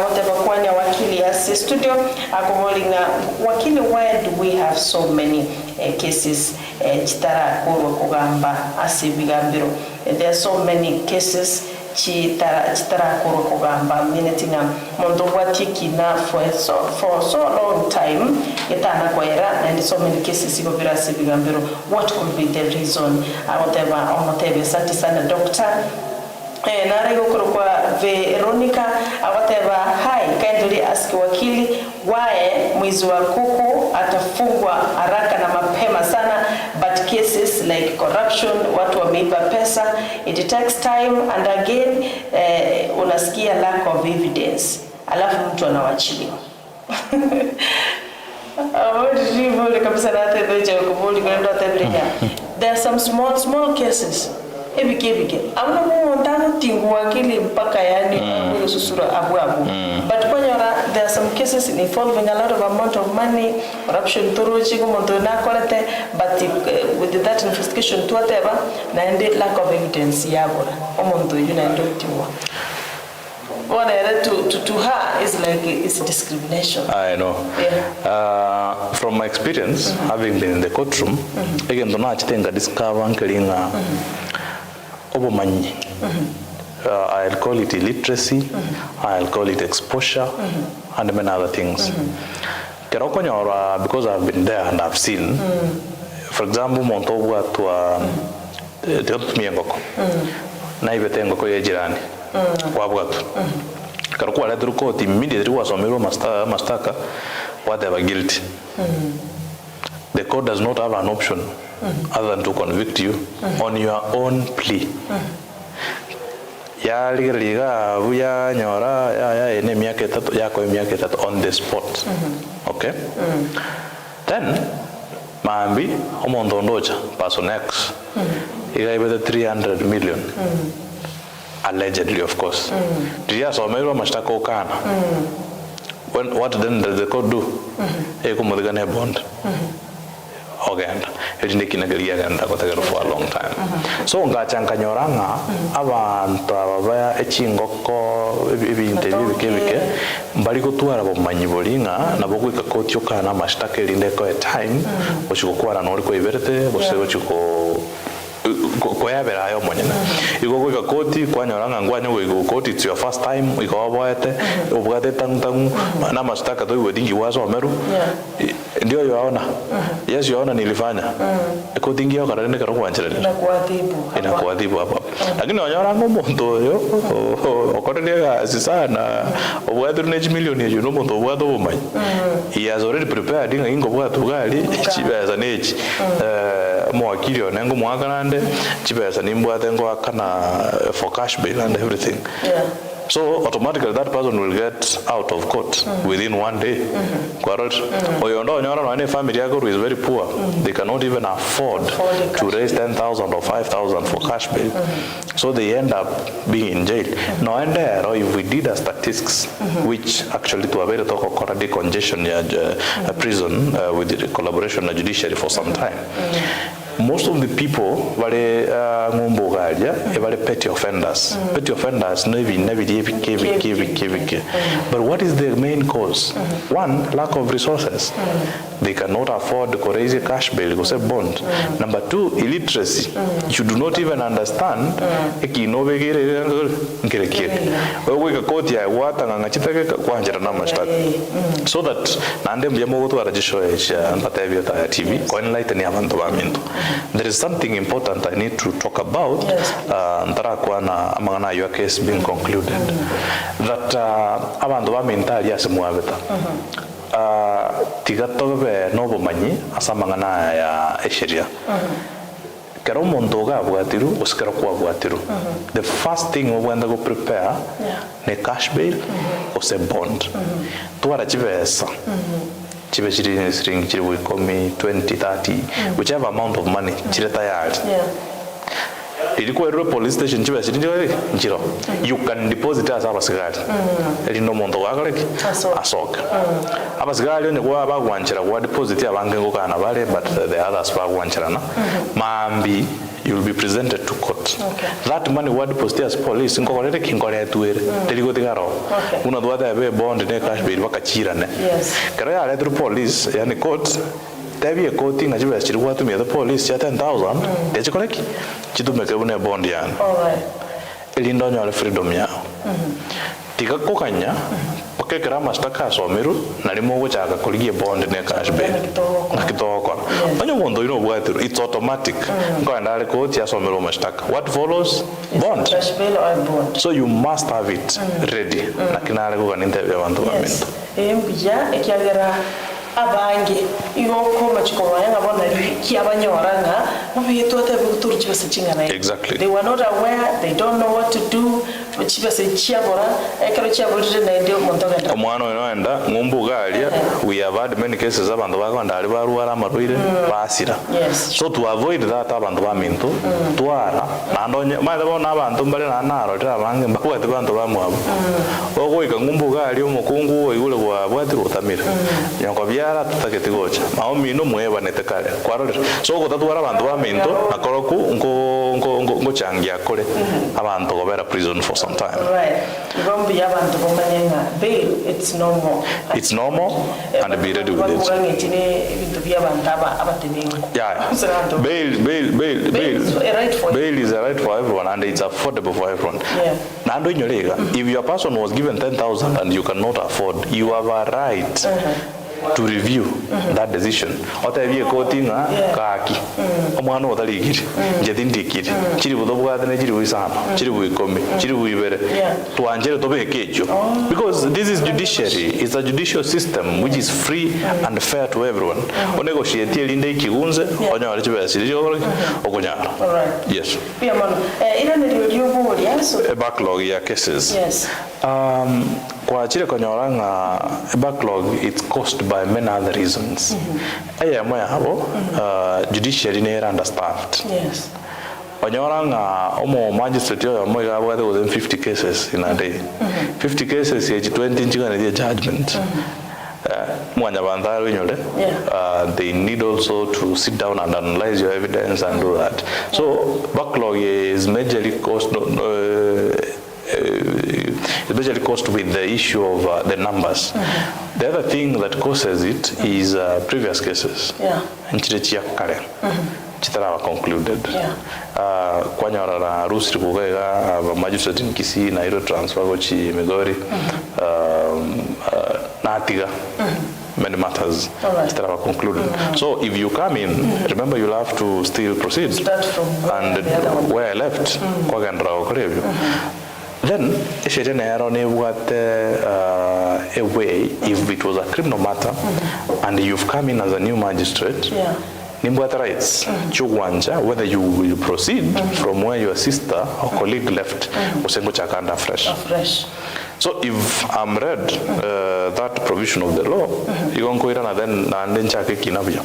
whatever kwanya wakili ase studio akobolinga wakili, why do we have so many cases chitara kurwa kugamba ase bigambiro? There are so many cases chitara kurwa kugamba meaning mondo watiki na for so long time etana kwera and so many cases go bira ase bigambiro. What could be the reason? Whatever omotebe santi sana doctor narego kwa Veronica whatever. Hi, kindly ask wakili why mwizi wa kuku atafungwa haraka na mapema sana, but cases like corruption, watu wameiba pesa, it takes time and again unasikia lack of evidence alafu mtu anawachiliwa. There are some small cases. Ebike amna mo ndano tingu wakili mpaka yani susura abu but kwanyora there are some cases involving a lot of amount of money, corruption torochi ko mondo na kolete, but with that investigation to whatever na ende lack of evidence yabora omondo yuna ndo tiwa. What to her is like it's discrimination. I know. Yeah. From my experience, having been in the courtroom, again, don't know I discover obomanyi. I'll call it illiteracy, I'll call it exposure, and many other things. Because I've been there and I've seen, for example, Montobu to Miengoko, Naivetengoko Yajirani, Wabgatu. Karuku let court immediately was on Mastaka, whatever guilty. The court does not have an option other than to convict you on your own plea. Ya liga buya nyora ya ene miaka tatu yako miaka tatu on the spot. Okay? Then maambi omondo ndoja person X igaibe 300 million. Allegedly, of course. Dia somero mashtaka ukana. What then does the court do? Eko mudigane bond. Okay, it is for a long time. So ngachankanyoranga abantu abaya echingoko interview bikebike mbali kutwara bomanyibolinga nabo kwika koti okana mashtaka elinde ko time ochikokwana nori ko iberete bose ochiko koyabera ayo monyene igo goika koti kwanyoranga ngwanya go koti it's your first time igo oboete obwate tangu na mashtaka to iwe dingi wazo meru ndio yaona yes yaona nilifanya koti ngio karane karo kwancherera ina kuadhibu hapo lakini wanyoranga muntu yo okotelega sana obwate ne milioni yo no muntu obwate obumanyi he has already prepared ingo bwate ugali chibeza nechi mwakili onengo mwakanande chibeza nimbwate ngo akana for cash bail and everything so automatically that person will get out of court within one day correct oyondo nyora no any family yako who is very poor they cannot even afford to raise 10,000 or 5,000 for cash bail so they end up being in jail no and there or if we did a statistics which actually to a very talk of decongestion prison with the collaboration of judiciary for some time most of the people wale ngombo galia wale petty offenders no never but what is the main cause one lack of resources they cannot afford to raise a cash bail because a bond number two illiteracy you do not even understand ekinovegere ngerekere wewe koti ya wata ngachitake kwanjira na mashtaka so that nande mbyamo goto arajishoesha mpatavyo ta TV ko enlighten abantu baminto there is something important I need to talk about ndarakwa na amangana your case being concluded that abantu bamintali asemwabeta tigatobe no bumanyi asamangana ya esheria kero muntu gabwatiru usikero kwa bwatiru the first thing we wenda go prepare ne cash bail ose bond twara chibesa chibe chiri string chiri we komi 20 30 whichever amount of money chiri tayari ilikuwa ero police station chibe chiri njiro you can deposit as abasigari elindo muntu gakoreki asoka abasigari ne kwa bagwanchira kwa deposit abange ngokana bale but the others bagwanchirana mambi you will be presented to court that money what deposit as police ngokorere kingore tuere teligo tigaro una dwada be bond ne cash bail bakachirane kare ya letru police yani court tabia court ngajibe chiri watu me the police ya 10,000 techikoleki chitumeke une bond yani elindo nyale freedom yao tikakokanya okekera mashtaka someru nalimo gochaka koligie bond ne cash bail nakitoko onyo mondo ino bwatiru it's automatic ngoenda ale court ya someru mashtaka what follows bond cash bail or bond so you must have it ready nakinale ko kanintebe abantu baminto mbija ekyagera abange igoko machiko yanga bona kiabanyoranga mubiyetote buturu chibase chingana exactly they were not aware they don't know what to do chibase chiabora ekero chiaborire na ndio montoga omwana onoenda ngumbugalia we have had many cases abantu bakonda ali baruara marwire basira so to avoid that abantu baminto twara nandonye male bona abantu mbale na naro tira bange mbakwa abantu bamwabo ogoika ngumbugalia omukungu oyule kwa bwatiro tamira nyako byara tutaketigocha maomi no mweba netekale kwarore so gotatwara abantu baminto nakoroku ngo changia kole abantu gobera prison for some time igombi yabantu bomanyenga bail it's normal and be ready with it bail is a right for everyone and it's affordable for everyone nando nyolega if your person was given 10,000 and you cannot afford you have a right to review that decision otavie kotinga kaki omwana otaligiri jetindikiri chiri budobwadane chiri wisana chiri buikomi chiri buibere tuanjere tobekecho because this is judiciary it's a judicial system which is free and fair to everyone onegotiate linde ikigunze onyore chibesiri okonyara yes pia mano ila ndio buri so a backlog ya cases kwa chile konyoranga backlog it's caused by many other reasons moya habo judiciary ne understaffed onyoranga omo magistrate yo moya abwate within 50 cases in a day 50 cases ya 20 njigana dia judgment mwanya bandaro nyole they need also to sit down and analyze your evidence and do that so backlog is majorly especially caused with the issue of the numbers. The other thing that causes it is previous cases. chitara concluded kwanyora rusi kugega magistrate in Kisii na iro transfer gochi Migori natiga many matters that are concluded. So if you come in, remember you'll have to still proceed. Start from where I left, then a way, if it was a criminal matter and you've come in as a new magistrate, Nimbuata rights, whether you will proceed from where your sister or colleague left, Usengo Chakanda fresh. So if I'm read that provision of the law, you won't go in and then check kinabia.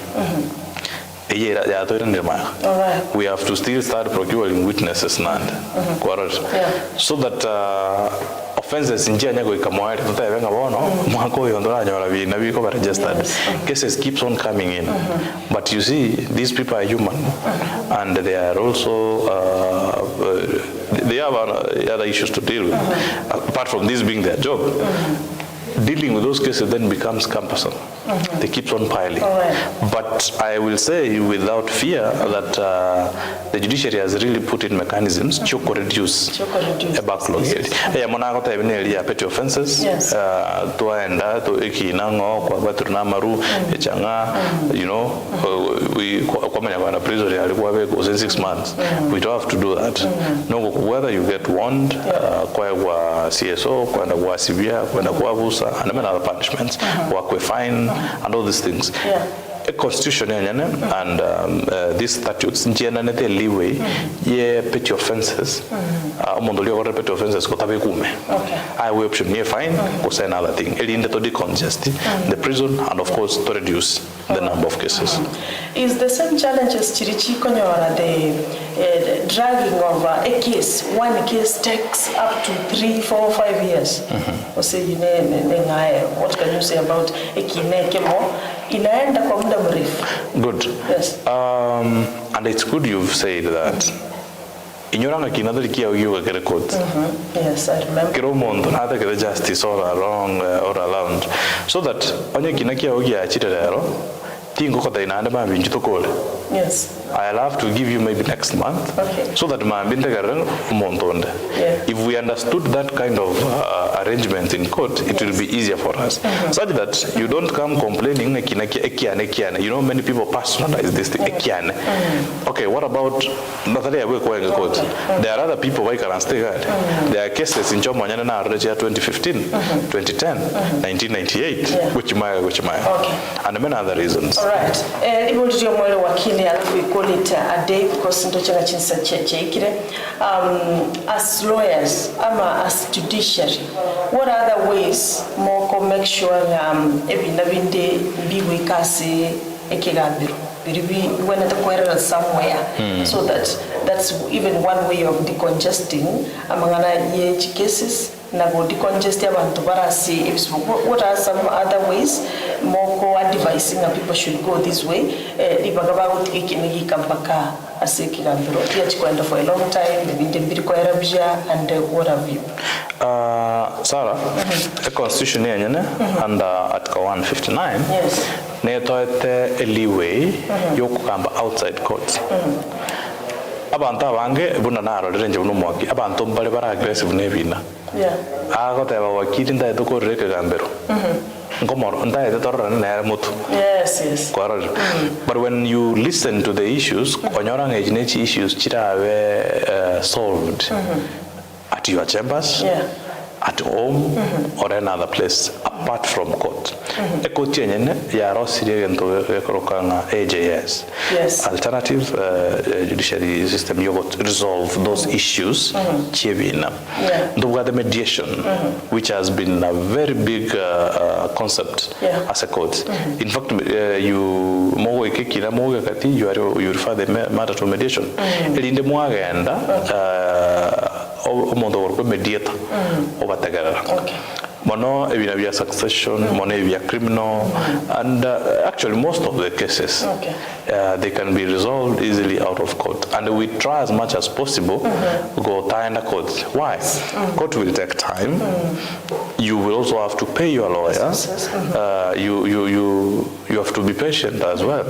We have to still start procuring witnesses so that offenses in registered. Cases keeps on coming in. But you see, these people are human and they are also they have other issues to deal with. Apart from this being their job. Dealing with those cases then becomes cumbersome. They keep on piling. But I will say without fear that the judiciary has really put in mechanisms to reduce a backlog. Petty offenses, we 6 months. We don't have to do that. No, whether you get warned, CSO, and many other punishments, work with fine, and all these things. A constitution and these statutes generally leeway petty offenses. Petty offenses I will option here fine or say another thing. To decongest the prison and of course to reduce the number of cases. Is the same challenges Chirichi Konyora the dragging of a case? One case takes up to 3, 4, 5 years. What can you say about a kinekemo? Good. Yes. And it's good you've said that. Yes, I remember. Justice all along or around. So that yes. I'll have to give you maybe next month, so that if we understood that kind of arrangement in court, it will be easier for us. Such that you don't come complaining, you know, many people personalize this thing, Okay, what about Natalia? There are other who can stay guard. There are cases in 2015, 2010, 1998, which and many other reasons. All right. We call it a day because as lawyers, as judiciary, what other ways more make sure when at the somewhere, so that's even one way of decongesting among cases. What are some other ways more advising people should go this way? For a long time, and what have you? Sarah, a constitution under Article 159, a leeway outside courts. Abanta wange buna naro renje buno mwaki abantu mbale bara aggressive nebina agoteba wakiri ndaye tukoreke gambero ngomoro ndaye torora na mutu yes but when you listen to the issues onyora ngejinechi issues chirawe solved at your chambers at home or another place apart from court. AJS, alternative judiciary system, you got resolve those issues. The mediation, which has been a very big concept as a court. In fact, you refer the matter to mediation. Mediator over together. mono ebina succession, mono ebia criminal, and actually most of the cases they can be resolved easily out of court, and we try as much as possible go tie under court. Why? Court will take time. You will also have to pay your lawyer. You have to be patient as well.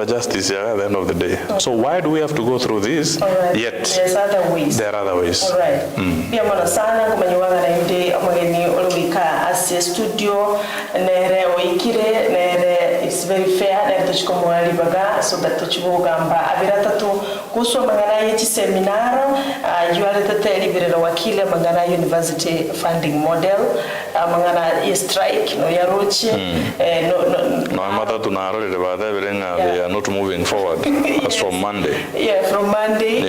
Justice at the end of the day. So why do we have to go through this? Yet there's other ways. There are other ways. All right. Pia mwana sana kumanyiwaga na inde amageni olwika as studio nere oikire nere it's very fair nere tuchikomwali baga so that tuchibugamba abiratatu kuswa mangana yechi seminaro yuale tete libirera wakile mangana university funding model mangana ye strike no yaroche no mata tunarole bada birenga they are not moving forward. As from Monday. Yeah, from Monday.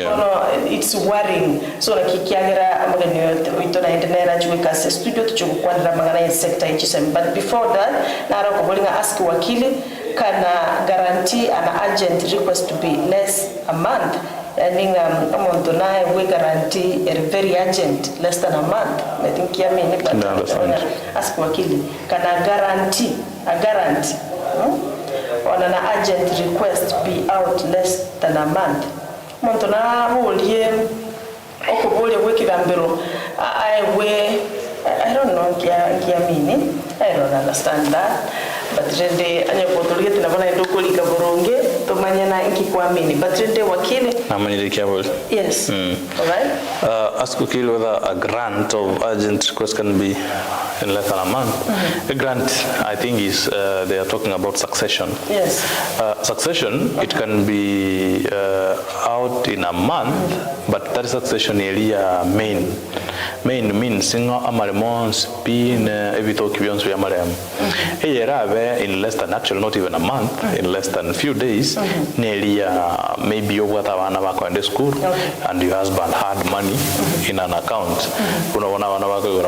It's worrying. So like kikiagera amagani wito na internet chuika studio tuchukwanira mangana ya sector HSM. But before that, nara kubolinga ask wakili kana guarantee an urgent request to be less a month. And amonto na we guarantee a very urgent less than a month. I think yami ask wakili kana guarantee a guarantee. On an urgent request be out less than a month. Montona holie okobole wekigambiro I don't know kia meaning. I don't understand that. But rende anya potolike tunabana ndokoli kaboronge to manyana inkikwamini. But rende wakili amani kiabol. Yes. All right. Ask wakili whether a grant of urgent request can be in less than a month. A grant, I think, is they are talking about succession. Yes. Succession, it can be out in a month, but that succession area main means single amaremons pin evito kibions we amarem. In less than actually not even a month, in less than a few days, nelia maybe you got a school and your husband had money in an account.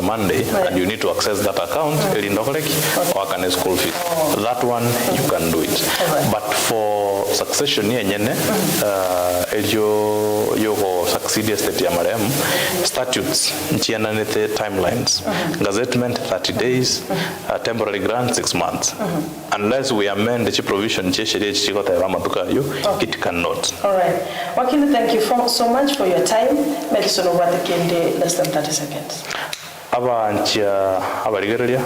Monday and you need to access that account or can a school fee. That one you can do it. But for succession your succeed state yamarem statutes timelines. Gazettement 30 days, temporary grant 6 months. Unless we amend the provision it cannot. All right. Wakili, thank you so much for your time. Medicine over the less than 30 seconds. Abarigeria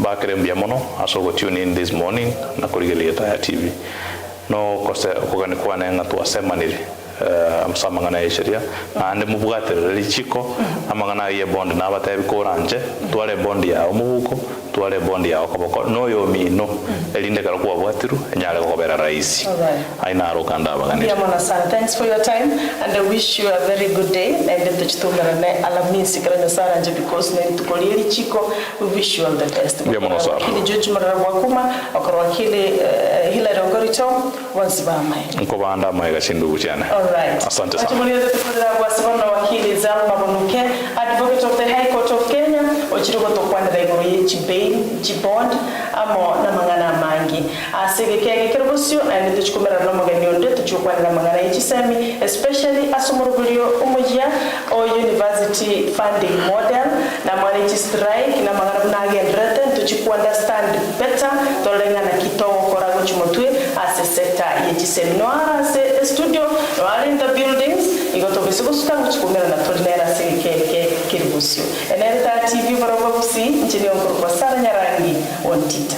bakerembia mono asogo tune in this morning na kurigelia Taya TV no kuganikuwa na nga tuwasemanire amsamangana yesheria ande mubwatere lichiko amangana ye bond na batabi koranje twale bond ya omubuko twale bond ya okoboko no yo mino elinde kala kuwa bwatiru enyale kokobera rais aina arokanda abagani. Thanks for your time and I wish you a very good day and tuchitumira ne alamisi kana saranje because ne tukoliye lichiko. We wish you all the best. Kili George Marawakuma akorwakili Hilary Ongorito wanzibamai nkobanda maiga chindu cyane. Right. Asante sana. Tumulire tukudira kwasimana wakili ZELMER BONUKE, advocate of the High Court of Kenya, ochirugo tokwana daigoro chibond amo na mangana mangi. Asegekege kirobusyo and tuchikumera no magani onde tuchukwana na mangana yichisemi, especially asumurubulio umujia o university funding model na mwana strike na mangana bunagendrete tuchiku understand better tolenga na kitogo korago chimotwe as a sector yichisemi no as a studio in the buildings, you got to be supposed to na tolinera sege kiribusyo. And then that TV for Obabusi, Engineer Kurkwasara Nyarangi, ONTITA.